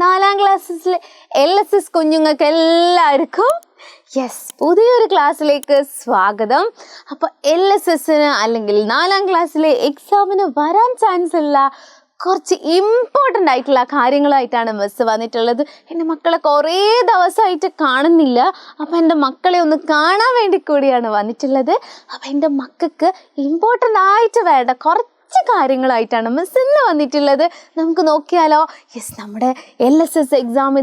4ാം ക്ലാസ്സിലെ LSS കുഞ്ഞുങ്ങൾക്ക് എല്ലാവർക്കും പുതിയൊരു ക്ലാസ്സിലേക്ക് സ്വാഗതം. അപ്പോൾ LSSന് അല്ലെങ്കിൽ 4ാം ക്ലാസ്സിലെ എക്സാമിന് വരാൻ ചാൻസ് ഉള്ള കുറച്ച് ഇമ്പോർട്ടൻ്റ് ആയിട്ടുള്ള കാര്യങ്ങളായിട്ടാണ് മിസ് വന്നിട്ടുള്ളത്. എൻ്റെ മക്കളെ കുറേ ദിവസമായിട്ട് കാണുന്നില്ല, അപ്പോൾ എൻ്റെ മക്കളെ ഒന്ന് കാണാൻ വേണ്ടി കൂടിയാണ് വന്നിട്ടുള്ളത്. അപ്പോൾ എൻ്റെ മക്കൾക്ക് ഇമ്പോർട്ടൻ്റ് ആയിട്ട് വേണ്ട കുറച്ച് കാര്യങ്ങളായിട്ടാണ് മിസ് ഇന്ന് വന്നിട്ടുള്ളത്. നമുക്ക് നോക്കിയാലോ? നമ്മുടെ LSS എക്സാം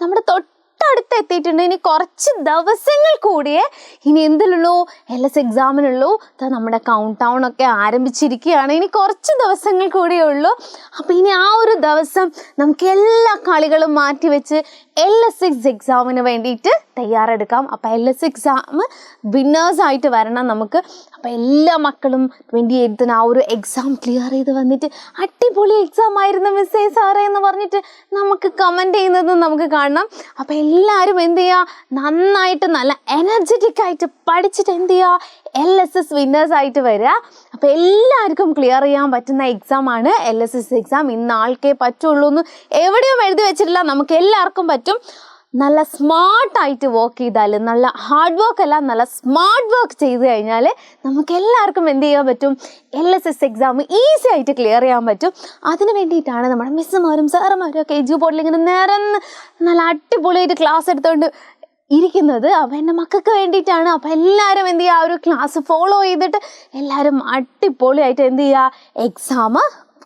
നമ്മുടെ തൊട്ടടുത്ത് എത്തിയിട്ടുണ്ട്. ഇനി കുറച്ച് ദിവസങ്ങൾ കൂടിയേ ഇനി എന്തിലുള്ളൂ, LS എക്സാമിനുള്ളൂ. നമ്മുടെ കൗണ്ട് ഡൗൺ ഒക്കെ ആരംഭിച്ചിരിക്കുകയാണ്. ഇനി കുറച്ച് ദിവസങ്ങൾ കൂടിയേ ഉള്ളൂ. അപ്പോൾ ഇനി ആ ഒരു ദിവസം നമുക്ക് എല്ലാ കളികളും മാറ്റിവെച്ച് LS എക്സാമിന് വേണ്ടിയിട്ട് തയ്യാറെടുക്കാം. അപ്പോൾ LS എക്സാം വിന്നേഴ്സായിട്ട് വരണം നമുക്ക്. അപ്പോൾ എല്ലാ മക്കളും 28-ന് ആ ഒരു എക്സാം ക്ലിയർ ചെയ്ത് വന്നിട്ട് അടിപൊളി എക്സാം ആയിരുന്നു മിസ്സേ സാറേ എന്ന് പറഞ്ഞിട്ട് നമുക്ക് കമൻറ്റ് ചെയ്യുന്നതും നമുക്ക് കാണണം. അപ്പോൾ എല്ലാവരും എന്ത് ചെയ്യുക, നന്നായിട്ട് നല്ല എനർജറ്റിക് ആയിട്ട് പഠിച്ചിട്ട് എന്ത് ചെയ്യുക, LSS വിന്നേഴ്സായിട്ട് വരിക. അപ്പോൾ എല്ലാവർക്കും ക്ലിയർ ചെയ്യാൻ പറ്റുന്ന എക്സാമാണ് LSS എക്സാം. ഇന്ന് ആൾക്കേ പറ്റുള്ളൂ എന്ന് എവിടെയും എഴുതി വെച്ചിട്ടില്ല, നമുക്ക് എല്ലാവർക്കും പറ്റും. നല്ല സ്മാർട്ടായിട്ട് വർക്ക് ചെയ്താൽ, നല്ല ഹാർഡ് വർക്ക് അല്ല, നല്ല സ്മാർട്ട് വർക്ക് ചെയ്ത് കഴിഞ്ഞാൽ നമുക്ക് എല്ലാവർക്കും എന്ത് ചെയ്യാൻ പറ്റും, LSS എക്സാം ഈസി ആയിട്ട് ക്ലിയർ ചെയ്യാൻ പറ്റും. അതിന് വേണ്ടിയിട്ടാണ് നമ്മുടെ മിസ്സുമാരും സാറുമാരും ഒക്കെ എജു ബോർഡിൽ ഇങ്ങനെ നിറന്ന് നല്ല അടിപൊളിയായിട്ട് ക്ലാസ് എടുത്തുകൊണ്ട് ഇരിക്കുന്നത്. അപ്പോൾ എൻ്റെ മക്കൾക്ക് വേണ്ടിയിട്ടാണ്. അപ്പോൾ എല്ലാവരും എന്ത് ചെയ്യുക, ആ ഒരു ക്ലാസ് ഫോളോ ചെയ്തിട്ട് എല്ലാവരും അടിപൊളിയായിട്ട് എന്ത് ചെയ്യുക, എക്സാം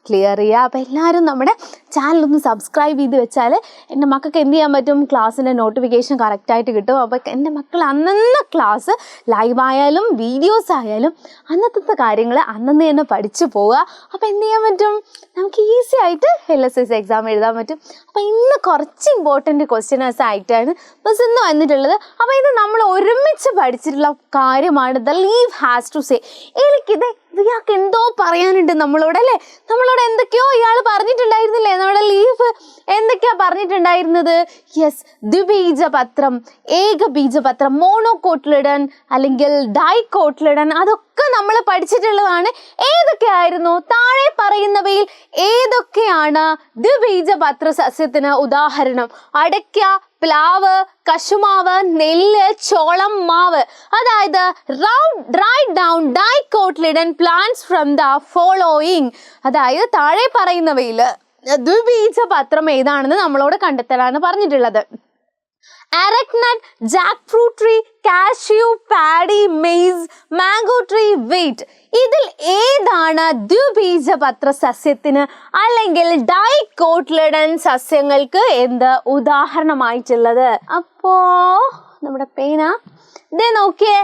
ക്ലിയർ ചെയ്യുക. അപ്പോൾ എല്ലാവരും നമ്മുടെ ചാനലൊന്ന് സബ്സ്ക്രൈബ് ചെയ്ത് വെച്ചാൽ എൻ്റെ മക്കൾക്ക് എന്ത് ചെയ്യാൻ പറ്റും, ക്ലാസ്സിൻ്റെ നോട്ടിഫിക്കേഷൻ കറക്റ്റായിട്ട് കിട്ടും. അപ്പോൾ എൻ്റെ മക്കൾ അന്നത്തെ ക്ലാസ് ലൈവായാലും വീഡിയോസ് ആയാലും അന്നത്തെ കാര്യങ്ങൾ അന്നന്ന് തന്നെ പഠിച്ചു പോവുക. അപ്പോൾ എന്ത് ചെയ്യാൻ പറ്റും, നമുക്ക് ഈസി ആയിട്ട് LSS എക്സാം എഴുതാൻ പറ്റും. അപ്പോൾ ഇന്ന് കുറച്ച് ഇമ്പോർട്ടൻറ്റ് ക്വസ്റ്റ്യൻസ് ആയിട്ടാണ് ബസ് ഇന്ന് വന്നിട്ടുള്ളത്. അപ്പോൾ ഇത് നമ്മൾ ഒരുമിച്ച് പഠിച്ചിട്ടുള്ള കാര്യമാണ്. The leave has to say. എനിക്കിത് ഇയാൾക്ക് എന്തോ പറയാനുണ്ട് നമ്മളോട് അല്ലേ, നമ്മളോട് എന്തൊക്കെയോ ഇയാൾ പറഞ്ഞിട്ടുണ്ടായിരുന്നില്ലേ, നമ്മുടെ ലീവ് എന്തൊക്കെയാ പറഞ്ഞിട്ടുണ്ടായിരുന്നത്? ദ്വിബീജപത്രം, ഏകബീജപത്രം, മോണോകോട്ടിലിഡൻ അല്ലെങ്കിൽ ഡൈകോട്ടിലിഡൻ, അതൊക്കെ നമ്മൾ പഠിച്ചിട്ടുള്ളതാണ്. ഏതൊക്കെയായിരുന്നു? താഴെ പറയുന്നവയിൽ ഏതൊക്കെയാണ് ദ്വിബീജപത്ര സസ്യത്തിന് ഉദാഹരണം? അടയ്ക്ക, പ്ലാവ്, കശുമാവ്, നെല്ല്, ചോളം, മാവ്. അതായത് write down dicotyledon plants from the following. അതായത് താഴെ പറയുന്നവയിൽ ദ്വിബീജപത്രം ഏതാണെന്ന് നമ്മളോട് കണ്ടെത്തലാണ് പറഞ്ഞിട്ടുള്ളത്. Arecanut, jackfruit tree, cashew, paddy, maize, mango tree, wheat. ഇതിൽ ഏതാണ് ദ്വിബീജപത്ര സസ്യത്തിന് അല്ലെങ്കിൽ ഡൈകോട്ടിലിഡൻ സസ്യങ്ങൾക്ക് എന്ത് ഉദാഹരണമായിട്ടുള്ളത്? അപ്പോ നമ്മുടെ പേന ഇതേ നോക്കിയേ.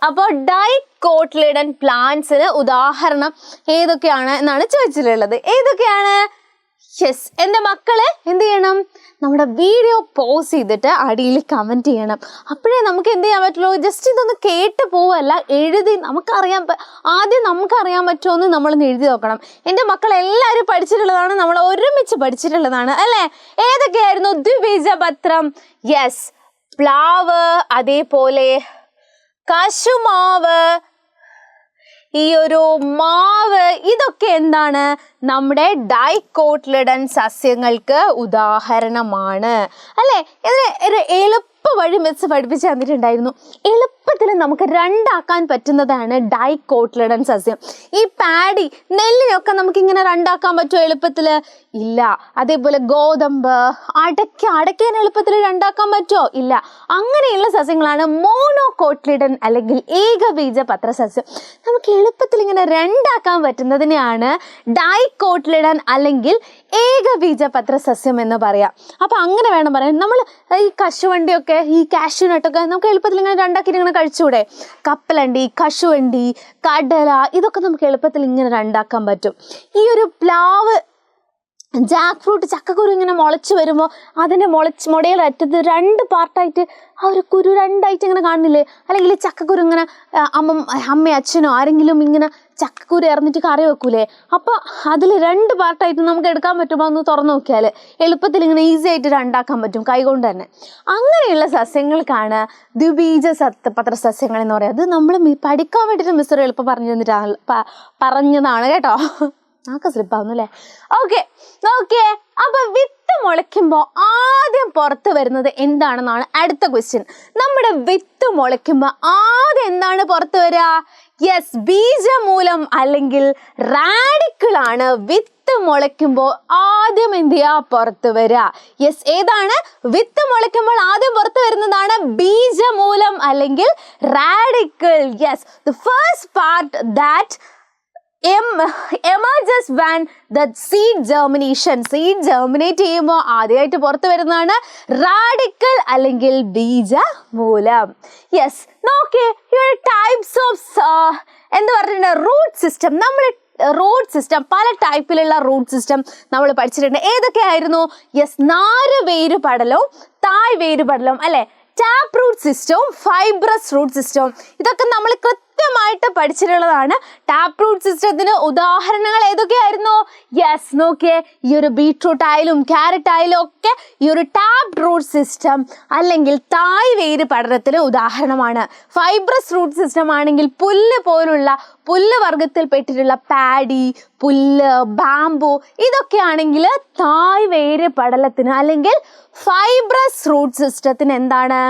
അപ്പോൾ ഡൈകോട്ടിലിഡൻ പ്ലാന്റ്സിന് ഉദാഹരണം ഏതൊക്കെയാണ് എന്നാണ് ചോദിച്ചിട്ടുള്ളത്. ഏതൊക്കെയാണ്? എൻ്റെ മക്കള് എന്ത് ചെയ്യണം, നമ്മുടെ വീഡിയോ പോസ് ചെയ്തിട്ട് അടിയിൽ കമൻറ്റ് ചെയ്യണം. അപ്പോഴേ നമുക്ക് എന്ത് ചെയ്യാൻ പറ്റുള്ളൂ, ജസ്റ്റ് ഇതൊന്ന് കേട്ട് പോവല്ല, എഴുതി ആദ്യം നമുക്കറിയാൻ പറ്റുമോ എന്ന് നമ്മളൊന്ന് എഴുതി നോക്കണം. എൻ്റെ മക്കൾ എല്ലാവരും പഠിച്ചിട്ടുള്ളതാണ്, നമ്മൾ ഒരുമിച്ച് പഠിച്ചിട്ടുള്ളതാണ് അല്ലേ? ഏതൊക്കെയായിരുന്നു? ദ്വിബീജപത്രം, പ്ലാവ്, അതേപോലെ കശുമാവ്, ഈ ഒരു മാവ്, ഇതൊക്കെ എന്താണ്, നമ്മുടെ ഡൈകോട്ടിലിഡൻ സസ്യങ്ങൾക്ക് ഉദാഹരണമാണ് അല്ലേ? ഇതിന് എളുപ്പ വഴി മിസ് പഠിപ്പിച്ച് തന്നിട്ടുണ്ടായിരുന്നു. എളുപ്പത്തിൽ നമുക്ക് രണ്ടാക്കാൻ പറ്റുന്നതാണ് ഡൈകോട്ടിലിഡൻ സസ്യം. ഈ പാഡി, നെല്ലിനൊക്കെ നമുക്കിങ്ങനെ രണ്ടാക്കാൻ പറ്റുമോ എളുപ്പത്തിൽ? ഇല്ല. അതേപോലെ ഗോതമ്പ്, അടയ്ക്കേനെ എളുപ്പത്തിൽ രണ്ടാക്കാൻ പറ്റുമോ? ഇല്ല. അങ്ങനെയുള്ള സസ്യങ്ങളാണ് മോണോകോട്ടിലിഡൻ അല്ലെങ്കിൽ ഏകബീജപത്ര സസ്യം. നമുക്ക് എളുപ്പത്തിൽ ഇങ്ങനെ രണ്ടാക്കാൻ പറ്റുന്നതിനെയാണ് ഡൈകോട്ടിലിഡൻ അല്ലെങ്കിൽ ഏകബീജപത്ര സസ്യം എന്ന് പറയാം. അപ്പോൾ അങ്ങനെ വേണം പറയാൻ. നമ്മൾ ഈ കശുവണ്ടിയൊക്കെ, ഈ കാഷ്യൂനട്ടൊക്കെ നമുക്ക് എളുപ്പത്തിൽ ഇങ്ങനെ രണ്ടാക്കിയിട്ട് ഇങ്ങനെ കഴിച്ചുകൂടെ? കപ്പലണ്ടി, കശുവണ്ടി, കടല, ഇതൊക്കെ നമുക്ക് എളുപ്പത്തിൽ ഇങ്ങനെ രണ്ടാക്കാൻ പറ്റും. ഈ ഒരു പ്ലാവ്, ജാക്ക് ഫ്രൂട്ട്, ചക്കക്കുരു ഇങ്ങനെ മുളച്ച് വരുമ്പോൾ അതിൻ്റെ മുടയുടെ അറ്റത്ത് രണ്ട് പാർട്ടായിട്ട് ആ ഒരു കുരു രണ്ടായിട്ട് ഇങ്ങനെ കാണുന്നില്ലേ? അല്ലെങ്കിൽ ചക്കക്കുരു ഇങ്ങനെ അമ്മയോ അച്ഛനോ ആരെങ്കിലും ഇങ്ങനെ ചക്കക്കുരു ഇറന്നിട്ട് കറി വെക്കൂലേ? അപ്പോൾ അതിൽ രണ്ട് പാർട്ടായിട്ട് നമുക്ക് എടുക്കാൻ പറ്റുമോ ഒന്ന് തുറന്നു നോക്കിയാൽ എളുപ്പത്തിൽ ഇങ്ങനെ ഈസി ആയിട്ട് രണ്ടാക്കാൻ പറ്റും കൈകൊണ്ട് തന്നെ. അങ്ങനെയുള്ള സസ്യങ്ങൾക്കാണ് ദ്വിബീജപത്ര സസ്യങ്ങൾ എന്ന് പറയുന്നത്. അത് നമ്മൾ പഠിക്കാൻ വേണ്ടിയിട്ട് മിസ്റ്റർ എളുപ്പം പറഞ്ഞതാണ് കേട്ടോ. ആക്കെ സ്ലിപ്പാവുന്നു അല്ലേ? ഓക്കെ നോക്കിയേ, അപ്പൊ വിത്ത് മുളയ്ക്കുമ്പോൾ ആദ്യം പുറത്ത് വരുന്നത് എന്താണെന്നാണ് അടുത്ത ക്വസ്റ്റ്യൻ. നമ്മുടെ വിത്ത് മുളയ്ക്കുമ്പോൾ ആദ്യം എന്താണ് പുറത്ത് വരിക? യെസ്, ബീജമൂലം അല്ലെങ്കിൽ റാഡിക്കിൾ ആണ് വിത്ത് മുളയ്ക്കുമ്പോൾ ആദ്യം എന്ത് ചെയ്യുക? പുറത്ത് വരിക. യെസ്, ഏതാണ്? വിത്ത് മുളയ്ക്കുമ്പോൾ ആദ്യം പുറത്ത് വരുന്നതാണ് ബീജമൂലം അല്ലെങ്കിൽ radical. Yes, the first part that emerges when the seed germinate ചെയ്യുമ്പോൾ ആദ്യമായിട്ട് പുറത്ത് വരുന്നതാണ് റാഡിക്കൽ അല്ലെങ്കിൽ ബീജമൂലം. യെസ്, നോക്കിയേ, ഇവിടെ ടൈപ്സ് ഓഫ് എന്ത് പറഞ്ഞിട്ടുണ്ട്? Root system. നമ്മൾ റൂട്ട് സിസ്റ്റം, പല ടൈപ്പിലുള്ള റൂട്ട് സിസ്റ്റം നമ്മൾ പഠിച്ചിട്ടുണ്ട്. ഏതൊക്കെയായിരുന്നു? യെസ്, നാര് വേര് പടലവും തായ് വേര് പടലവും അല്ലെ, ടാപ്പ് റൂട്ട് സിസ്റ്റവും ഫൈബ്രസ് റൂട്ട് സിസ്റ്റവും, ഇതൊക്കെ നമ്മൾ കൃത്യമായിട്ട് പഠിച്ചിട്ടുള്ളതാണ്. ടാപ്പ് റൂട്ട് സിസ്റ്റത്തിന് ഉദാഹരണങ്ങൾ ഏതൊക്കെയായിരുന്നു? യെസ്, നോക്കിയേ, ഈ ഒരു ബീട്രൂട്ട് ആയാലും ക്യാരറ്റ് ആയാലും ഒക്കെ ഈ ഒരു ടാപ്പ് റൂട്ട് സിസ്റ്റം അല്ലെങ്കിൽ തായ് വേര് പഠനത്തിന് ഉദാഹരണമാണ്. ഫൈബ്രസ് റൂട്ട് സിസ്റ്റം ആണെങ്കിൽ പുല്ല് പോലുള്ള പുല്ല് വർഗത്തിൽപ്പെട്ടിട്ടുള്ള പാഡി, പുല്ല്, ബാംബു ഇതൊക്കെയാണെങ്കിൽ തായ് വേര് പടലത്തിന് അല്ലെങ്കിൽ ഫൈബ്രസ് റൂട്ട് സിസ്റ്റത്തിന് എന്താണ്?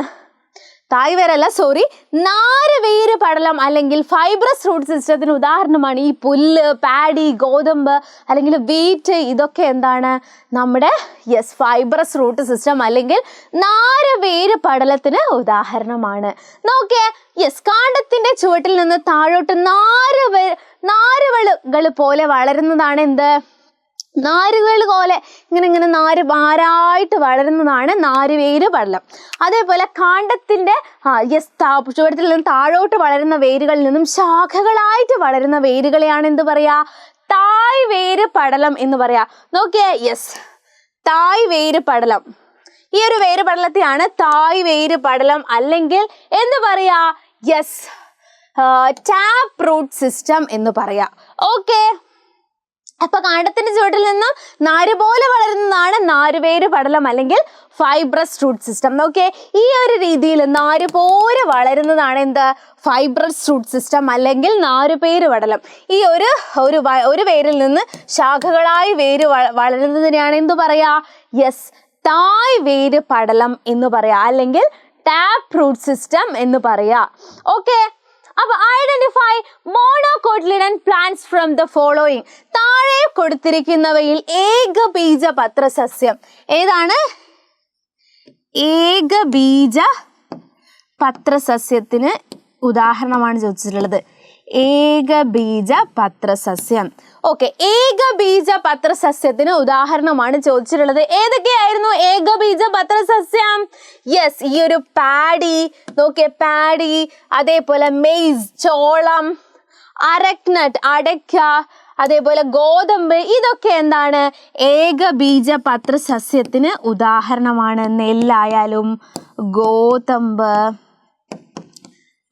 തായ് വേരല്ല, സോറി, നാര് വേര് പടലം അല്ലെങ്കിൽ ഫൈബ്രസ് റൂട്ട് സിസ്റ്റത്തിന് ഉദാഹരണമാണ് ഈ പുല്ല്, പാഡി, ഗോതമ്പ് അല്ലെങ്കിൽ വീറ്റ്. ഇതൊക്കെ എന്താണ്? നമ്മുടെ യെസ് ഫൈബ്രസ് റൂട്ട് സിസ്റ്റം അല്ലെങ്കിൽ നാര് വേര് പടലത്തിന് ഉദാഹരണമാണ്. നോക്കിയേ, യെസ്, കാണ്ഡത്തിന്റെ ചുവട്ടിൽ നിന്ന് താഴോട്ട് നാരുകൾ പോലെ വളരുന്നതാണ് എന്ത്? നാരുകൾ പോലെ ഇങ്ങനെ നാരായിട്ട് വളരുന്നതാണ് നാരുവേര് പടലം. അതേപോലെ കാണ്ഡത്തിന്റെ ചുവട്ടിൽ നിന്നും താഴോട്ട് വളരുന്ന വേരുകളിൽ നിന്നും ശാഖകളായിട്ട് വളരുന്ന വേരുകളെയാണ് എന്ത് പറയാ? തായ് വേര് പടലം എന്ന് പറയാ. നോക്കിയേ, യെസ്, തായ് വേര് പടലം. ഈ ഒരു വേര് പടലത്തെയാണ് തായ് വേര് പടലം അല്ലെങ്കിൽ എന്ന് പറയാ? യെസ്, ടാപ്പ് റൂട്ട് സിസ്റ്റം എന്ന് പറയാ. ഓക്കെ, അപ്പൊ കാണ്ഡത്തിന്റെ ചുവട്ടിൽ നിന്നും നാര് പോലെ വളരുന്നതാണ് നാരുവേര് പടലം അല്ലെങ്കിൽ ഫൈബ്രസ് റൂട്ട് സിസ്റ്റം. നോക്കിയേ, ഈ ഒരു രീതിയിൽ നാര് പോലെ വളരുന്നതാണ് എന്ത്? ഫൈബ്രസ് റൂട്ട് സിസ്റ്റം അല്ലെങ്കിൽ നാരുവേര് പടലം. ഈ ഒരു വേരിൽ നിന്ന് ശാഖകളായി വേര് വളരുന്നതിനെയാണ് എന്ത് പറയാ? യെസ്, തായ് വേര് പടലം എന്ന് പറയാ അല്ലെങ്കിൽ ടാപ്പ് റൂട്ട് സിസ്റ്റം എന്ന് പറയാ. ഓക്കെ, അപ്പൊ identify monocotyledon plants from the following. താഴെ കൊടുത്തിരിക്കുന്നവയിൽ ഏകബീജപത്ര സസ്യം ഏതാണ്? ഏകബീജപത്ര സസ്യത്തിന് ഉദാഹരണമാണ് ചോദിച്ചിട്ടുള്ളത്. ഏകബീജപത്ര സസ്യം. ഓക്കെ, ഏകബീജപത്ര സസ്യത്തിന് ഉദാഹരണമാണ് ചോദിച്ചിട്ടുള്ളത്. ഏതൊക്കെയായിരുന്നു ഏകബീജപത്ര സസ്യം? യെസ്, ഈ ഒരു പാഡി, നോക്കിയേ, പാഡി, അതേപോലെ മെയ്സ്, ചോളം, അരക്നട്ട്, അടയ്ക്ക, അതേപോലെ ഗോതമ്പ്, ഇതൊക്കെ എന്താണ്? ഏകബീജപത്ര സസ്യത്തിന് ഉദാഹരണമാണ്. നെല്ലായാലും ഗോതമ്പ്,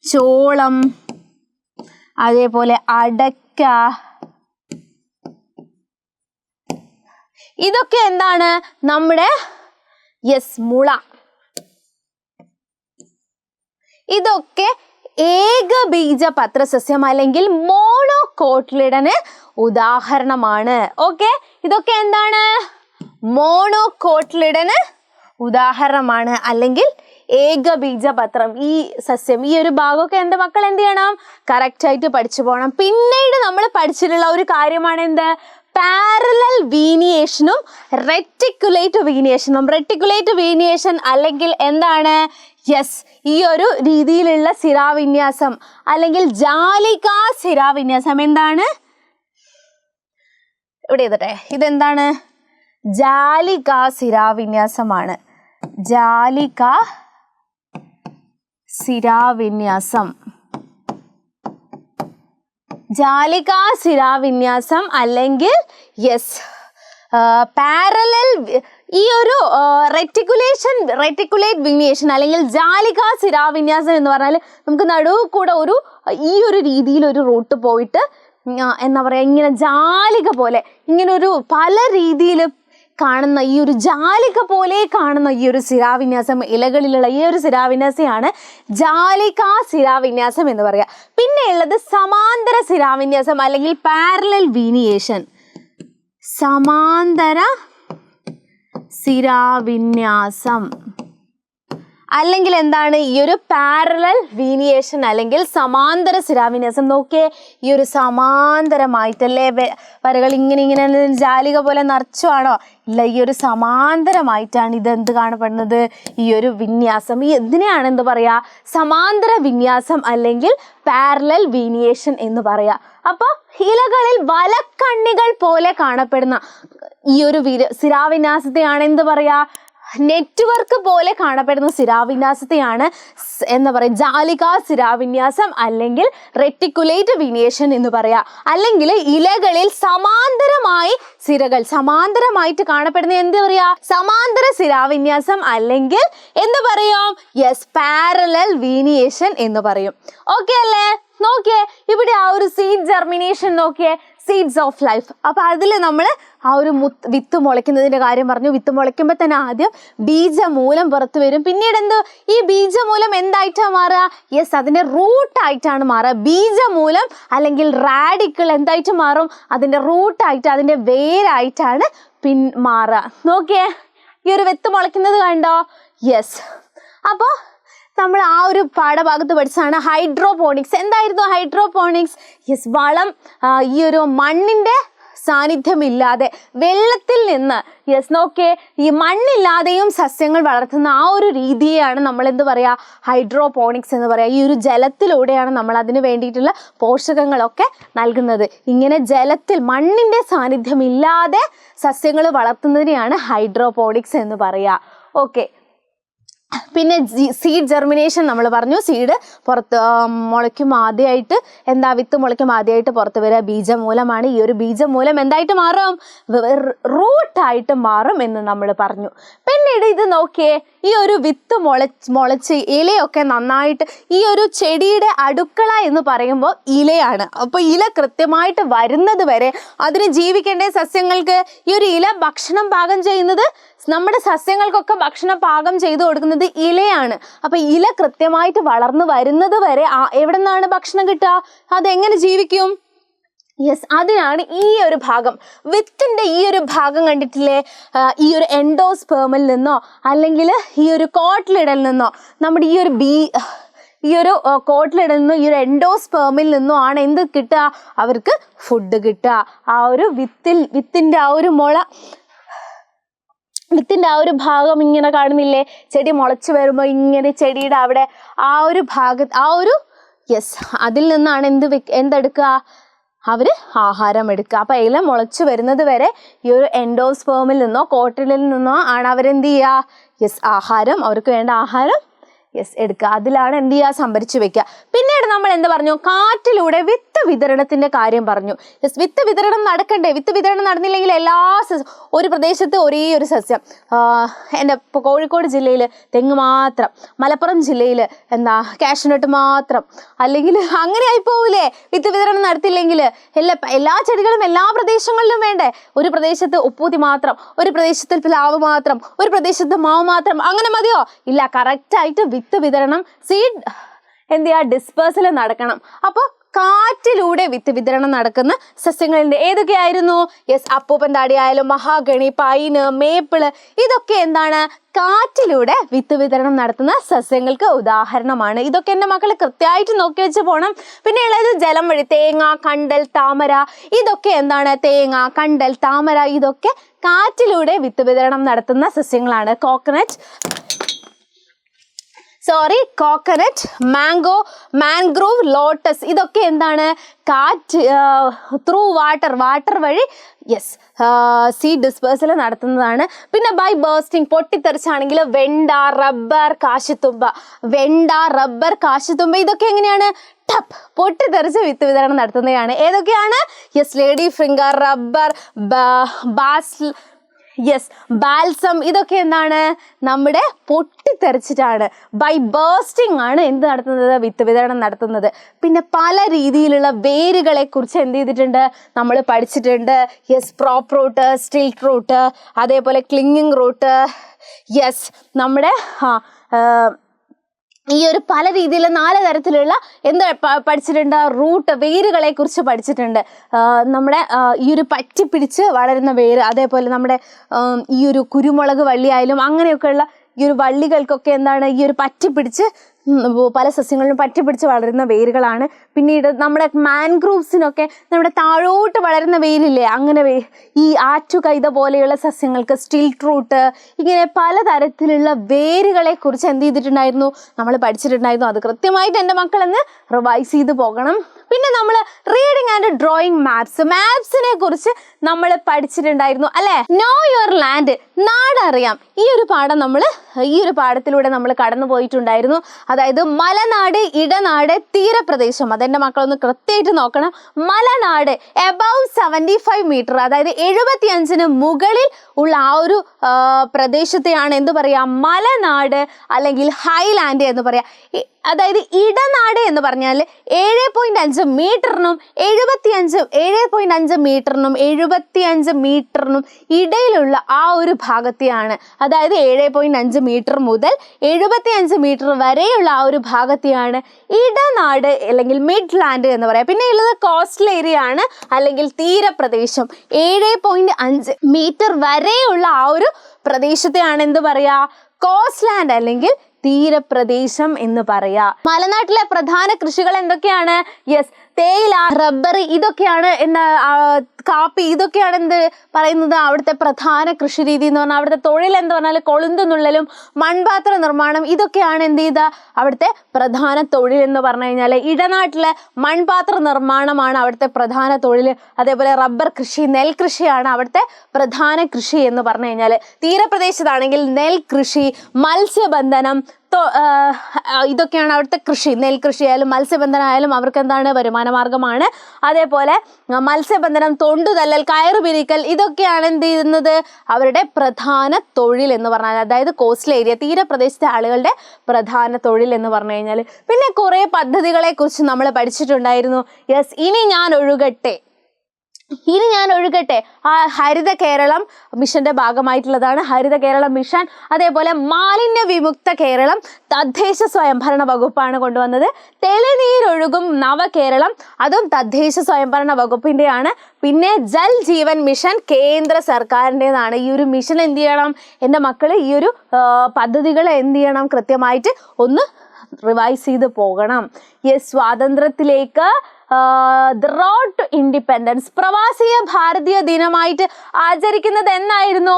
ചോളം, അതേപോലെ അടയ്ക്ക, ഇതൊക്കെ എന്താണ്? നമ്മുടെ യെസ് മുള. ഇതൊക്കെ ഏകബീജപത്ര സസ്യം അല്ലെങ്കിൽ മോണോകോട്ടിലിഡന് ഉദാഹരണമാണ്. ഓക്കെ, ഇതൊക്കെ എന്താണ്? മോണോകോട്ടിലിഡന് ഉദാഹരണമാണ് അല്ലെങ്കിൽ ഏകബീജപത്രം. ഈ സസ്യം, ഈ ഒരു ഭാഗമൊക്കെ എൻ്റെ മക്കൾ എന്ത് ചെയ്യണം? കറക്റ്റ് ആയിട്ട് പഠിച്ചു പോകണം. പിന്നീട് നമ്മൾ പഠിച്ചിട്ടുള്ള ഒരു കാര്യമാണ് എന്ത്? പാരലൽ വീനിയേഷനും റെറ്റിക്കുലേറ്റ് വീനിയേഷനും. റെറ്റിക്കുലേറ്റ് വീനിയേഷൻ അല്ലെങ്കിൽ എന്താണ്? യെസ്, ഈ ഒരു രീതിയിലുള്ള സിരാവിന്യാസം അല്ലെങ്കിൽ ജാലികാ സിരാവിന്യാസം എന്താണ്? ഇവിടെ എഴുതട്ടെ, ഇതെന്താണ്? ജാലികാ സിരാവിന്യാസമാണ്. ജാലികാ സിരാവിന്യാസം. ജാലികാ സിരാവിന്യാസം അല്ലെങ്കിൽ യെസ് പാരലൽ. ഈ ഒരു റെറ്റിക്കുലേറ്റ് വീനിയേഷൻ അല്ലെങ്കിൽ ജാലികാ സിരാവിന്യാസം എന്ന് പറഞ്ഞാൽ നമുക്ക് നടുവ് കൂടെ ഈ ഒരു രീതിയിൽ ഒരു റൂട്ട് പോയിട്ട് എന്താ പറയുക, ഇങ്ങനെ ജാലിക പോലെ ഇങ്ങനെ ഒരു പല രീതിയിൽ കാണുന്ന ഈ ഒരു ജാലിക പോലെ കാണുന്ന ഈ ഒരു സിരാവിന്യാസം, ഇലകളിലുള്ള ഈ ഒരു സിരാവിന്യാസമാണ് ജാലികാ സിരാവിന്യാസം എന്ന് പറയുക. പിന്നെ ഉള്ളത് സമാന്തര സിരാവിന്യാസം അല്ലെങ്കിൽ പാരലൽ വീനിയേഷൻ. സമാന്തര സിരാവിന്യാസം അല്ലെങ്കിൽ എന്താണ് ഈ ഒരു പാരലൽ വീനിയേഷൻ അല്ലെങ്കിൽ സമാന്തര സിരാവിന്യാസം. നോക്കിയേ, ഈ ഒരു സമാന്തരമായിട്ടല്ലേ വരകൾ ഇങ്ങനെ ജാലിക പോലെ നിറച്ചുവാണോ? ഇല്ല, ഈ ഒരു സമാന്തരമായിട്ടാണ് ഇതെന്ത് കാണപ്പെടുന്നത്, ഈ ഒരു വിന്യാസം. ഈ എന്തിനെയാണ് എന്ത് പറയാ, സമാന്തര വിന്യാസം അല്ലെങ്കിൽ പാരലൽ വീനിയേഷൻ എന്ന് പറയാ. അപ്പൊ ഇലകളിൽ വലക്കണ്ണികൾ പോലെ കാണപ്പെടുന്ന ഈ ഒരു സിരാവിന്യാസത്തെയാണ് എന്ത് പറയാ, നെറ്റ്വർക്ക് പോലെ കാണപ്പെടുന്ന സിരാവിന്യാസത്തെയാണ് എന്താ പറയുക, ജാലികാ സിരാവിന്യാസം അല്ലെങ്കിൽ റെറ്റിക്കുലേറ്റ് വീനിയേഷൻ എന്ന് പറയാ. അല്ലെങ്കിൽ ഇലകളിൽ സമാന്തരമായി സിരകൾ സമാന്തരമായിട്ട് കാണപ്പെടുന്ന എന്ത് പറയാ, സമാന്തര സിരാവിന്യാസം അല്ലെങ്കിൽ എന്ത് പറയും, യെസ്, പാരലൽ വീനിയേഷൻ എന്ന് പറയും. ഓക്കെ അല്ലേ? നോക്കിയേ, ഇവിടെ ആ ഒരു സീഡ് ജെർമിനേഷൻ നോക്കിയേ, സീഡ്സ് ഓഫ് ലൈഫ്. അപ്പൊ അതിൽ നമ്മൾ ആ ഒരു വിത്ത് മുളയ്ക്കുന്നതിന്റെ കാര്യം പറഞ്ഞു. വിത്ത് മുളയ്ക്കുമ്പോൾ തന്നെ ആദ്യം ബീജമൂലം പുറത്തു വരും. പിന്നീട് എന്ത്, ഈ ബീജമൂലം എന്തായിട്ടാണ് മാറുക, യെസ്, അതിന്റെ റൂട്ടായിട്ടാണ് മാറുക. ബീജമൂലം അല്ലെങ്കിൽ റാഡിക്കിൾ എന്തായിട്ട് മാറും, അതിന്റെ റൂട്ടായിട്ട് അതിന്റെ വേരായിട്ടാണ് മാറുക. നോക്കിയേ, ഈ ഒരു വിത്ത് മുളയ്ക്കുന്നത് കണ്ടോ? യെസ്. അപ്പോൾ നമ്മൾ ആ ഒരു പാഠഭാഗത്ത് പഠിച്ചതാണ് ഹൈഡ്രോപോണിക്സ്. എന്തായിരുന്നു ഹൈഡ്രോപോണിക്സ്? യെസ്, വളം ഈ ഒരു മണ്ണിന്റെ സാന്നിധ്യമില്ലാതെ വെള്ളത്തിൽ നിന്ന്, യെസ്, നോക്കേ, ഈ മണ്ണില്ലാതെയും സസ്യങ്ങൾ വളർത്തുന്ന ആ ഒരു രീതിയെയാണ് നമ്മൾ എന്ത് പറയാ, ഹൈഡ്രോപോണിക്സ് എന്ന് പറയാം. ഈ ഒരു ജലത്തിലൂടെയാണ് നമ്മൾ അതിന് വേണ്ടിയിട്ടുള്ള പോഷകങ്ങളൊക്കെ നൽകുന്നത്. ഇങ്ങനെ ജലത്തിൽ മണ്ണിന്റെ സാന്നിധ്യമില്ലാതെ സസ്യങ്ങൾ വളർത്തുന്നതിനെയാണ് ഹൈഡ്രോപോണിക്സ് എന്ന് പറയാ. ഓക്കെ, പിന്നെ സീഡ് ജെർമിനേഷൻ നമ്മൾ പറഞ്ഞു. സീഡ് പുറത്ത് മുളയ്ക്കും ആദ്യമായിട്ട് എന്താ, വിത്ത് മുളയ്ക്കും ആദ്യമായിട്ട് പുറത്ത് വരിക ബീജമൂലമാണ്. ഈ ഒരു ബീജമൂലം എന്തായിട്ട് മാറും, റൂട്ടായിട്ട് മാറും എന്ന് നമ്മൾ പറഞ്ഞു. പിന്നീട് ഇത് നോക്കിയേ, ഈ ഒരു വിത്ത് മുളച്ച് ഇലയൊക്കെ നന്നായിട്ട്, ഈ ഒരു ചെടിയുടെ അടുക്കള എന്ന് പറയുമ്പോൾ ഇലയാണ്. അപ്പോൾ ഇല കൃത്യമായിട്ട് വരുന്നത് വരെ അതിന് ജീവിക്കേണ്ട സസ്യങ്ങൾക്ക് ഈ ഒരു ഇല ഭക്ഷണം പാകം ചെയ്യുന്നത്, നമ്മുടെ സസ്യങ്ങൾക്കൊക്കെ ഭക്ഷണം പാകം ചെയ്തു കൊടുക്കുന്നത് ഇലയാണ്. അപ്പൊ ഇല കൃത്യമായിട്ട് വളർന്നു വരുന്നത് വരെ എവിടെ നിന്നാണ് ഭക്ഷണം കിട്ടുക, അതെങ്ങനെ ജീവിക്കും? യെസ്, അതിനാണ് ഈ ഒരു ഭാഗം, വിത്തിന്റെ ഈ ഒരു ഭാഗം കണ്ടിട്ടില്ലേ, ഈ ഒരു എൻഡോസ്പേമിൽ നിന്നോ അല്ലെങ്കിൽ ഈ ഒരു കോട്ട്ലിഡിൽ നിന്നോ, നമ്മുടെ ഈ ഒരു കോട്ട്ലിഡിൽ നിന്നോ ഈ ഒരു എൻഡോസ്പേമിൽ നിന്നോ ആണ് എന്ത് കിട്ടുക, അവർക്ക് ഫുഡ് കിട്ടുക. ആ ഒരു വിത്തിന്റെ ആ ഒരു വിത്തിന്റെ ആ ഒരു ഭാഗം ഇങ്ങനെ കാണുന്നില്ലേ, ചെടി മുളച്ചു വരുമ്പോൾ ഇങ്ങനെ ചെടിയുടെ അവിടെ ആ ഒരു യെസ്, അതിൽ നിന്നാണ് എന്തെടുക്കുക, അവര് ആഹാരം എടുക്കുക. അപ്പൊ ഇല മുളച്ചു വരുന്നത് വരെ ഈ ഒരു എൻഡോസ്പേമിൽ നിന്നോ കോട്ടിലിൽ നിന്നോ ആണ് അവരെന്ത് ചെയ്യുക, യെസ്, ആഹാരം, അവർക്ക് വേണ്ട ആഹാരം യെസ് എടുക്കുക. അതിലാണ് എന്ത് ചെയ്യുക, സംഭരിച്ചു വെക്കുക. പിന്നീട് നമ്മൾ എന്ത് പറഞ്ഞു, കാറ്റിലൂടെ വിത്ത് വിതരണത്തിന്റെ കാര്യം പറഞ്ഞു. യെസ്, വിത്ത് വിതരണം നടക്കണ്ടേ, വിത്ത് വിതരണം നടന്നില്ലെങ്കിൽ ഒരു പ്രദേശത്ത് ഒരേ ഒരു സസ്യം, എൻ്റെ ഇപ്പോൾ കോഴിക്കോട് ജില്ലയിൽ തെങ്ങ് മാത്രം, മലപ്പുറം ജില്ലയിൽ കാഷ്യൂനട്ട് മാത്രം, അല്ലെങ്കിൽ അങ്ങനെ ആയിപ്പോവില്ലേ, വിത്ത് വിതരണം നടത്തില്ലെങ്കിൽ. എല്ലാ ചെടികളും എല്ലാ പ്രദേശങ്ങളിലും വേണ്ടേ, ഒരു പ്രദേശത്ത് ഉപ്പൂതി മാത്രം, ഒരു പ്രദേശത്തിൽ പ്ലാവ് മാത്രം, ഒരു പ്രദേശത്ത് മാവ് മാത്രം, അങ്ങനെ മതിയോ? ഇല്ല, കറക്റ്റായിട്ട് വിത്ത് വിതരണം, സീഡ് എന്ത് ചെയ്യുക, ഡിസ്പേഴ്സൽ നടക്കണം. അപ്പോൾ കാറ്റിലൂടെ വിത്ത് വിതരണം നടക്കുന്ന സസ്യങ്ങളുടെ ഏതൊക്കെയായിരുന്നു? യെസ്, അപ്പൂപ്പൻ താടി ആയാലും മഹാഗണി, പൈന്, മേപ്പിള്, ഇതൊക്കെ എന്താണ്, കാറ്റിലൂടെ വിത്ത് വിതരണം നടത്തുന്ന സസ്യങ്ങൾക്ക് ഉദാഹരണമാണ്. ഇതൊക്കെ എൻ്റെ മക്കൾ കൃത്യമായിട്ട് നോക്കി വെച്ച് പോകണം. പിന്നെ ഉള്ളത് ജലം വഴി, തേങ്ങ, കണ്ടൽ, താമര, ഇതൊക്കെ എന്താണ്, തേങ്ങ, കണ്ടൽ, താമര, ഇതൊക്കെ കാറ്റിലൂടെ വിത്ത് വിതരണം നടത്തുന്ന സസ്യങ്ങളാണ്. കോക്കനട്ട്, മാംഗോ, മാൻഗ്രൂവ്, ലോട്ടസ്, ഇതൊക്കെ എന്താണ്, കാറ്റ് ത്രൂ വാട്ടർ വഴി യെസ് സീഡ് ഡിസ്പേഴ്സൽ നടത്തുന്നതാണ്. പിന്നെ ബൈ ബേസ്റ്റിംഗ്, പൊട്ടിത്തെറിച്ചാണെങ്കിൽ വെണ്ട, റബ്ബർ, കാശിത്തുമ്പ, ഇതൊക്കെ എങ്ങനെയാണ്, ടപ്പ് പൊട്ടിത്തെറിച്ച് വിത്ത് വിതരണം നടത്തുന്നതാണ്. ഏതൊക്കെയാണ്? Yes, lady finger, rubber, balsam, ഇതൊക്കെ എന്താണ്, നമ്മുടെ പൊട്ടിത്തെറിച്ചിട്ടാണ്, ബൈ ബേസ്റ്റിംഗ് ആണ് എന്ത് നടത്തുന്നത്, വിത്ത് വിതരണം നടത്തുന്നത്. പിന്നെ പല രീതിയിലുള്ള വേരുകളെ കുറിച്ച് എന്ത് ചെയ്തിട്ടുണ്ട്, നമ്മൾ പഠിച്ചിട്ടുണ്ട്. Yes, prop root, stilt root, അതേപോലെ ക്ലിങ്ങിങ് റൂട്ട്, യെസ്, നമ്മുടെ ഈ ഒരു പല രീതിയിൽ 4 തരത്തിലുള്ള എന്താ പഠിച്ചിട്ടുണ്ട്, റൂട്ട് വേരുകളെ കുറിച്ച് പഠിച്ചിട്ടുണ്ട്. നമ്മുടെ ഈ ഒരു പറ്റിപ്പിടിച്ച് വളരുന്ന വേര്, അതേപോലെ നമ്മുടെ ഈ ഒരു കുരുമുളക് വള്ളിയായാലും അങ്ങനെയൊക്കെയുള്ള ഈ ഒരു വള്ളികൾക്കൊക്കെ എന്താണ് ഈ ഒരു പറ്റിപ്പിടിച്ച് പല സസ്യങ്ങളിലും പറ്റിപ്പിടിച്ച് വളരുന്ന വേരുകളാണ്. പിന്നീട് നമ്മുടെ മാൻഗ്രൂവ്സിനൊക്കെ നമ്മുടെ താഴോട്ട് വളരുന്ന വേരില്ലേ, അങ്ങനെ ഈ ആറ്റുകൈത പോലെയുള്ള സസ്യങ്ങൾക്ക് സ്റ്റിൽറ്റ് റൂട്ട്, ഇങ്ങനെ പലതരത്തിലുള്ള വേരുകളെ കുറിച്ച് എന്ത് ചെയ്തിട്ടുണ്ടായിരുന്നു, നമ്മൾ പഠിച്ചിട്ടുണ്ടായിരുന്നു. അത് കൃത്യമായിട്ട് എൻ്റെ മക്കളൊന്ന് റിവൈസ് ചെയ്ത് പോകണം. പിന്നെ നമ്മൾ റീഡിങ് ആൻഡ് ഡ്രോയിങ് മാപ്സിനെ കുറിച്ച് നമ്മൾ പഠിച്ചിട്ടുണ്ടായിരുന്നു അല്ലെ. നോ യുവർ ലാൻഡ്, നാടറിയാം. ഈ ഒരു പാഠത്തിലൂടെ നമ്മൾ കടന്നു പോയിട്ടുണ്ടായിരുന്നു. അതായത് മലനാട്, ഇടനാട്, തീരപ്രദേശം. അതെൻ്റെ മക്കളൊന്ന് കൃത്യമായിട്ട് നോക്കണം. മലനാട് എബവ് 75 മീറ്റർ, അതായത് 75 മുകളിൽ ഉള്ള ആ ഒരു പ്രദേശത്തെയാണ് എന്ത് പറയാ, മലനാട് അല്ലെങ്കിൽ ഹൈലാൻഡ് എന്ന് പറയാം. അതായത് ഇടനാട് എന്ന് പറഞ്ഞാൽ 7.5 മീറ്ററിനും 7.5 മീറ്ററിനും ഇടയിലുള്ള ആ ഒരു ഭാഗത്തെയാണ്, അതായത് 7.5 മീറ്റർ മുതൽ 75 മീറ്റർ വരെയുള്ള ആ ഒരു ഭാഗത്തെയാണ് ഇടനാട് അല്ലെങ്കിൽ മിഡ് ലാൻഡ് എന്ന് പറയാം. പിന്നെ ഉള്ളത് കോസ്റ്റൽ ഏരിയ ആണ് അല്ലെങ്കിൽ തീരപ്രദേശം. 7.5 മീറ്റർ വരെയുള്ള ആ ഒരു പ്രദേശത്തെയാണ് എന്ത് പറയാ, കോസ്റ്റ് ലാൻഡ് അല്ലെങ്കിൽ തീരപ്രദേശം എന്ന് പറയാ. മലനാട്ടിലെ പ്രധാന കൃഷികൾ എന്തൊക്കെയാണ്? യെസ്, തേയില, റബ്ബർ, ഇതൊക്കെയാണ് എന്താ, കാപ്പി, ഇതൊക്കെയാണ് എന്ത് പറയുന്നത് അവിടുത്തെ പ്രധാന കൃഷി രീതി എന്ന് പറഞ്ഞാൽ. അവിടുത്തെ തൊഴിൽ എന്ന് പറഞ്ഞാൽ കൊളുന്തുന്നുള്ളലും മൺപാത്ര നിർമ്മാണം, ഇതൊക്കെയാണ് എന്ത് ചെയ്ത അവിടുത്തെ പ്രധാന തൊഴിൽ എന്ന് പറഞ്ഞു കഴിഞ്ഞാൽ. ഇടനാട്ടിലെ മൺപാത്ര നിർമ്മാണമാണ് അവിടുത്തെ പ്രധാന തൊഴിൽ. അതേപോലെ റബ്ബർ കൃഷി, നെൽകൃഷിയാണ് അവിടുത്തെ പ്രധാന കൃഷി എന്ന് പറഞ്ഞു കഴിഞ്ഞാൽ. തീരപ്രദേശത്താണെങ്കിൽ നെൽകൃഷി, മത്സ്യബന്ധനം, ഇതൊക്കെയാണ് അവിടുത്തെ കൃഷി. നെൽകൃഷി ആയാലും മത്സ്യബന്ധനം ആയാലും അവർക്ക് എന്താണ്, വരുമാന മാർഗമാണ്. അതേപോലെ മത്സ്യബന്ധനം, തൊണ്ടുതല്ലൽ, കയറുപിരിക്കൽ, ഇതൊക്കെയാണ് എന്ത് ചെയ്യുന്നത് അവരുടെ പ്രധാന തൊഴിൽ എന്ന് പറഞ്ഞാൽ. അതായത് കോസ്റ്റൽ ഏരിയ, തീരപ്രദേശത്തെ ആളുകളുടെ പ്രധാന തൊഴിൽ എന്ന് പറഞ്ഞു കഴിഞ്ഞാൽ. പിന്നെ കുറേ പദ്ധതികളെ കുറിച്ച് നമ്മൾ പഠിച്ചിട്ടുണ്ടായിരുന്നു. യെസ്, ഇനി ഞാൻ ഒഴുകട്ടെ. ആ ഹരിത കേരളം മിഷന്റെ ഭാഗമായിട്ടുള്ളതാണ് ഹരിത കേരളം മിഷൻ. അതേപോലെ മാലിന്യ വിമുക്ത കേരളം തദ്ദേശ സ്വയംഭരണ വകുപ്പാണ് കൊണ്ടുവന്നത്. തെളിനീരൊഴുകും നവകേരളം, അതും തദ്ദേശ സ്വയംഭരണ വകുപ്പിൻ്റെയാണ്. പിന്നെ ജൽ ജീവൻ മിഷൻ കേന്ദ്ര സർക്കാരിൻ്റെതാണ്. ഈ ഒരു മിഷൻ എന്ത് ചെയ്യണം എൻ്റെ മക്കൾ, ഈ ഒരു പദ്ധതികൾ എന്ത് ചെയ്യണം, കൃത്യമായിട്ട് ഒന്ന് റിവൈസ് ചെയ്ത് പോകണം. യെസ്, സ്വാതന്ത്ര്യത്തിലേക്ക് ദ റോഡ് ടു ഇൻഡിപെൻഡൻസ്, പ്രവാസിയ ഭാരതീയ ദിനമായിട്ട് ആചരിക്കുന്നത് എന്നായിരുന്നു?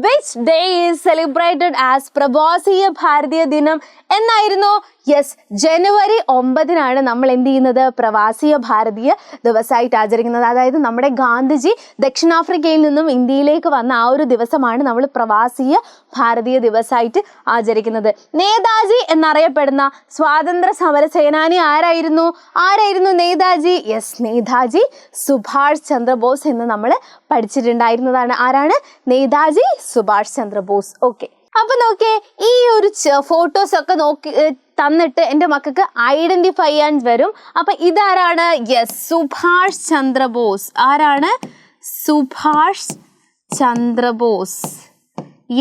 Which day is celebrated as പ്രവാസിയ ഭാരതീയ ദിനം എന്നായിരുന്നു? യെസ്, ജനുവരി 9 നമ്മൾ എന്ത് ചെയ്യുന്നത്, പ്രവാസിയ ഭാരതീയ ദിവസമായിട്ട് ആചരിക്കുന്നത്. അതായത് നമ്മുടെ ഗാന്ധിജി ദക്ഷിണാഫ്രിക്കയിൽ നിന്നും ഇന്ത്യയിലേക്ക് വന്ന ആ ഒരു ദിവസമാണ് നമ്മൾ പ്രവാസിയ ഭാരതീയ ദിവസമായിട്ട് ആചരിക്കുന്നത്. നേതാജി എന്നറിയപ്പെടുന്ന സ്വാതന്ത്ര്യ സമര സേനാനി ആരായിരുന്നു നേതാജി? യെസ്, നേതാജി സുഭാഷ് ചന്ദ്രബോസ് എന്ന് നമ്മൾ പഠിച്ചിട്ടുണ്ടായിരുന്നതാണ്. ആരാണ്? നേതാജി സുഭാഷ് ചന്ദ്രബോസ്. ഓക്കെ, അപ്പൊ നോക്കിയേ, ഈ ഒരു ഫോട്ടോസ് ഒക്കെ നോക്കി തന്നിട്ട് എൻ്റെ മക്കൾക്ക് ഐഡന്റിഫൈ ചെയ്യാൻ വരും. അപ്പൊ ഇതാരാണ്? യെസ്, സുഭാഷ് ചന്ദ്രബോസ്. ആരാണ്? സുഭാഷ് ചന്ദ്രബോസ്.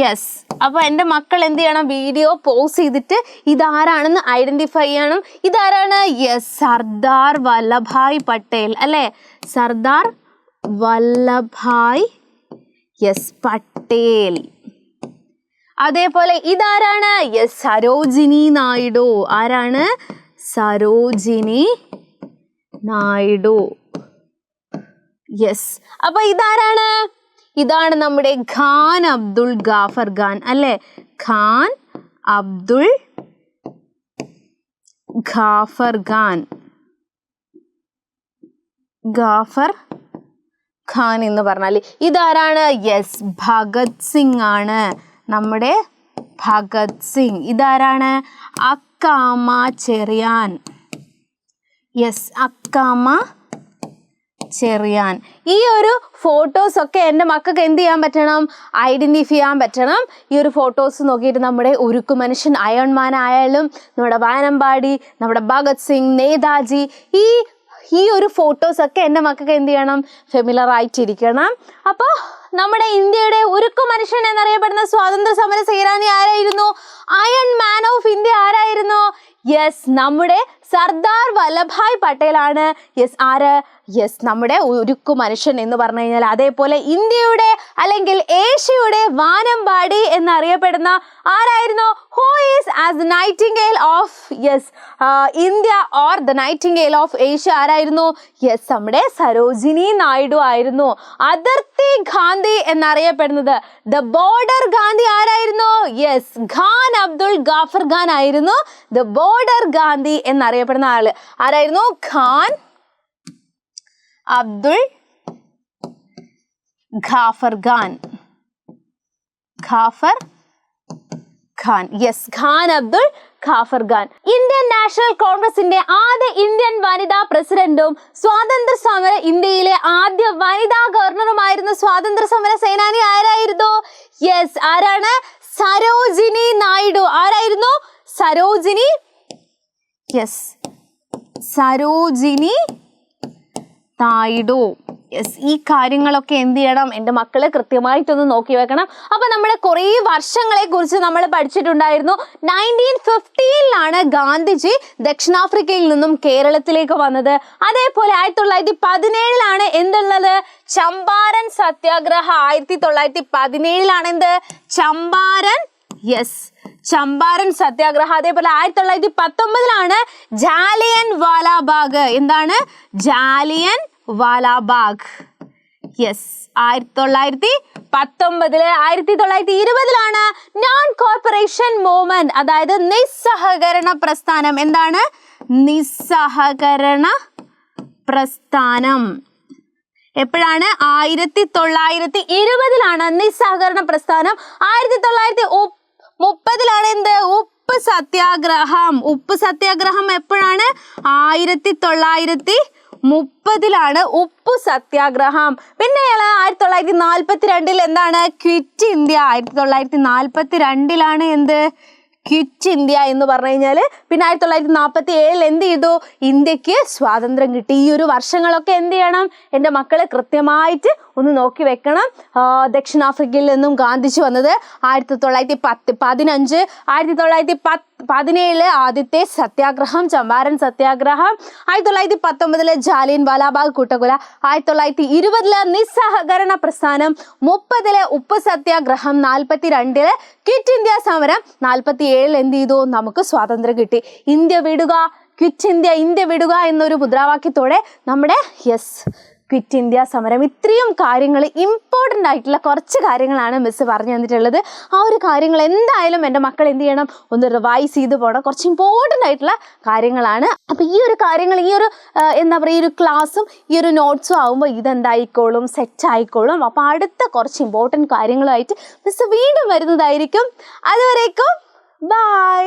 യെസ്, അപ്പൊ എൻ്റെ മക്കൾ എന്ത് ചെയ്യണം, വീഡിയോ പോസ് ചെയ്തിട്ട് ഇതാരാണെന്ന് ഐഡന്റിഫൈ ചെയ്യണം. ഇതാരാണ്? യെസ്, സർദാർ വല്ലഭായ് പട്ടേൽ അല്ലെ, സർദാർ വല്ലഭായ് പട്ടേൽ. അതേപോലെ ഇതാരാണ്? യെസ്, സരോജിനി നായിഡു. ആരാണ്? സരോജിനി നായിഡു. യെസ്, അപ്പൊ ഇതാരാണ്? ഇതാണ് നമ്മുടെ ഖാൻ അബ്ദുൾ ഗാഫർ ഖാൻ അല്ലെ, ഖാൻ അബ്ദുൾ ഗാഫർ ഖാൻ എന്ന് പറഞ്ഞാൽ ഇതാരാണ്? യെസ്, ഭഗത് സിംഗ് ആണ്, നമ്മുടെ ഭഗത് സിംഗ്. ഇതാരാണ്? അക്കാമ ചെറിയാൻ. യെസ്, അക്കാമ ചെറിയാൻ. ഈ ഒരു ഫോട്ടോസ് ഒക്കെ എൻ്റെ മക്കൾക്ക് എന്ത് ചെയ്യാൻ പറ്റണം? ഐഡന്റിഫൈ ചെയ്യാൻ പറ്റണം. ഈ ഒരു ഫോട്ടോസ് നോക്കിയിട്ട് നമ്മുടെ ഉരുക്കു മനുഷ്യൻ അയൺമാൻ ആയാലും, നമ്മുടെ വാനമ്പാടി, നമ്മുടെ ഭഗത് സിംഗ്, നേതാജി, ഈ ഒരു ഫോട്ടോസ് ഒക്കെ എൻ്റെ മക്കൾക്ക് എന്ത് ചെയ്യണം? ഫെമിലർ ആയിട്ടിരിക്കണം. അപ്പോൾ നമ്മുടെ ഇന്ത്യയുടെ ഉരുക്കു മനുഷ്യൻ എന്നറിയപ്പെടുന്ന സ്വാതന്ത്ര്യ സമര സേനാനി ആരായിരുന്നു? അയൺ മാൻ ഓഫ് ഇന്ത്യ ആരായിരുന്നു? യെസ്, നമ്മുടെ സർദാർ വല്ലഭായ് പട്ടേലാണ്. യെസ്, ആര്? യെസ്, നമ്മുടെ ഉരുക്കു മനുഷ്യൻ എന്ന് പറഞ്ഞു കഴിഞ്ഞാൽ. അതേപോലെ ഇന്ത്യയുടെ അല്ലെങ്കിൽ ഏഷ്യയുടെ വാനമ്പാടി എന്നറിയപ്പെടുന്ന ആരായിരുന്നു? Who is as the Nightingale of yes India or the Nightingale of Asia ആരായിരുന്നു? യെസ്, നമ്മുടെ സരോജിനി നായിഡു ആയിരുന്നു. അതിർത്തി ഗാന്ധി എന്നറിയപ്പെടുന്നത്, ദ ബോർഡർ ഗാന്ധി ആരായിരുന്നു? യെസ്, ഖാൻ അബ്ദുൾ ഗാഫർ ഖാൻ ആയിരുന്നു ദ ബോർഡർ ഗാന്ധി എന്നറിയപ്പെടുന്ന ആള്. ആരായിരുന്നു? Khan Abdul Ghaffar Khan. Yes, Khan Abdul Ghaffar Khan. Indian national കോൺഗ്രസിന്റെ ആദ്യ ഇന്ത്യൻ വനിതാ പ്രസിഡന്റും സ്വാതന്ത്ര്യ സമര ഇന്ത്യയിലെ ആദ്യ വനിതാ ഗവർണറുമായിരുന്ന സ്വാതന്ത്ര്യ സമര സേനാനി ആരായിരുന്നു? യെസ്, ആരാണ്? സരോജിനി നായിഡു. ആരായിരുന്നു? സരോജിനി. യെസ്, സരോജിനി നായിഡു. യെസ്, ഈ കാര്യങ്ങളൊക്കെ എന്ത് ചെയ്യണം? എൻ്റെ മക്കള് കൃത്യമായിട്ടൊന്ന് നോക്കി വെക്കണം. അപ്പൊ നമ്മൾ കുറേ വർഷങ്ങളെ കുറിച്ച് നമ്മൾ പഠിച്ചിട്ടുണ്ടായിരുന്നു. 1915 ഗാന്ധിജി ദക്ഷിണാഫ്രിക്കയിൽ നിന്നും കേരളത്തിലേക്ക് വന്നത്. അതേപോലെ 1917 എന്തുള്ളത്? ചമ്പാരൻ സത്യാഗ്രഹ. 1917 എന്ത്? ചമ്പാരൻ. യെസ്, ചമ്പാരൻ സത്യാഗ്രഹ. അതേപോലെ 1919 ജാലിയൻ വാലാബാഗ്. എന്താണ്? Jallian Wala Bagh. Yes, 1919. 1920 non corporation movement, അതായത് നിസ്സഹകരണ പ്രസ്ഥാനം. എന്താണ്? നിസ്സഹകരണ പ്രസ്ഥാനം. എപ്പോഴാണ്? 1920 നിസ്സഹകരണ പ്രസ്ഥാനം. 1930 എന്ത്? ഉപ്പ് സത്യാഗ്രഹം. ഉപ്പ് സത്യാഗ്രഹം എപ്പോഴാണ്? 1930 ഉപ്പ് സത്യാഗ്രഹം. പിന്നെ 1942 എന്താണ്? Quit India. 1942 എന്ത്? ക്വിറ്റ് ഇന്ത്യ എന്ന് പറഞ്ഞു കഴിഞ്ഞാൽ. പിന്നെ 1947 എന്ത് ചെയ്തു? ഇന്ത്യക്ക് സ്വാതന്ത്ര്യം കിട്ടി. ഈ ഒരു വർഷങ്ങളൊക്കെ എന്ത് ചെയ്യണം? എൻ്റെ മക്കള് കൃത്യമായിട്ട് ഒന്ന് നോക്കി വെക്കണം. ദക്ഷിണാഫ്രിക്കയിൽ നിന്നും ഗാന്ധിജി വന്നത് 1915. 1917 ആദ്യത്തെ സത്യാഗ്രഹം ചമ്പാരൻ സത്യാഗ്രഹം. 1919 ജാലിയൻ വാലാബാഗ് കൂട്ടക്കൊല. 1920 നിസ്സഹകരണ പ്രസ്ഥാനം. 30 ഉപ്പ് സത്യാഗ്രഹം. 42 ക്വിറ്റ് ഇന്ത്യ സമരം. 47 എന്ത് ചെയ്തു? നമുക്ക് സ്വാതന്ത്ര്യം കിട്ടി. ഇന്ത്യ വിടുക, ക്വിറ്റ് ഇന്ത്യ, ഇന്ത്യ വിടുക എന്നൊരു മുദ്രാവാക്യത്തോടെ നമ്മുടെ ക്വിറ്റ് ഇന്ത്യ സമരം. ഇത്രയും കാര്യങ്ങൾ, ഇമ്പോർട്ടൻ്റ് ആയിട്ടുള്ള കുറച്ച് കാര്യങ്ങളാണ് മിസ് പറഞ്ഞു തന്നിട്ടുള്ളത്. ആ ഒരു കാര്യങ്ങൾ എന്തായാലും എൻ്റെ മക്കൾ എന്ത് ചെയ്യണം? ഒന്ന് റിവൈസ് ചെയ്ത് പോകണം. കുറച്ച് ഇമ്പോർട്ടൻ്റ് ആയിട്ടുള്ള കാര്യങ്ങളാണ്. അപ്പോൾ ഈ ഒരു കാര്യങ്ങൾ, ഈ ഒരു എന്താ പറയുക, ഈ ഒരു ക്ലാസ്സും ഈ ഒരു നോട്ട്സും ആകുമ്പോൾ ഇതെന്തായിക്കോളും, സെറ്റ് ആയിക്കോളും. അപ്പോൾ അടുത്ത കുറച്ച് ഇമ്പോർട്ടൻ്റ് കാര്യങ്ങളുമായിട്ട് മിസ് വീണ്ടും വരുന്നതായിരിക്കും. അതുവരേക്കും ബൈ.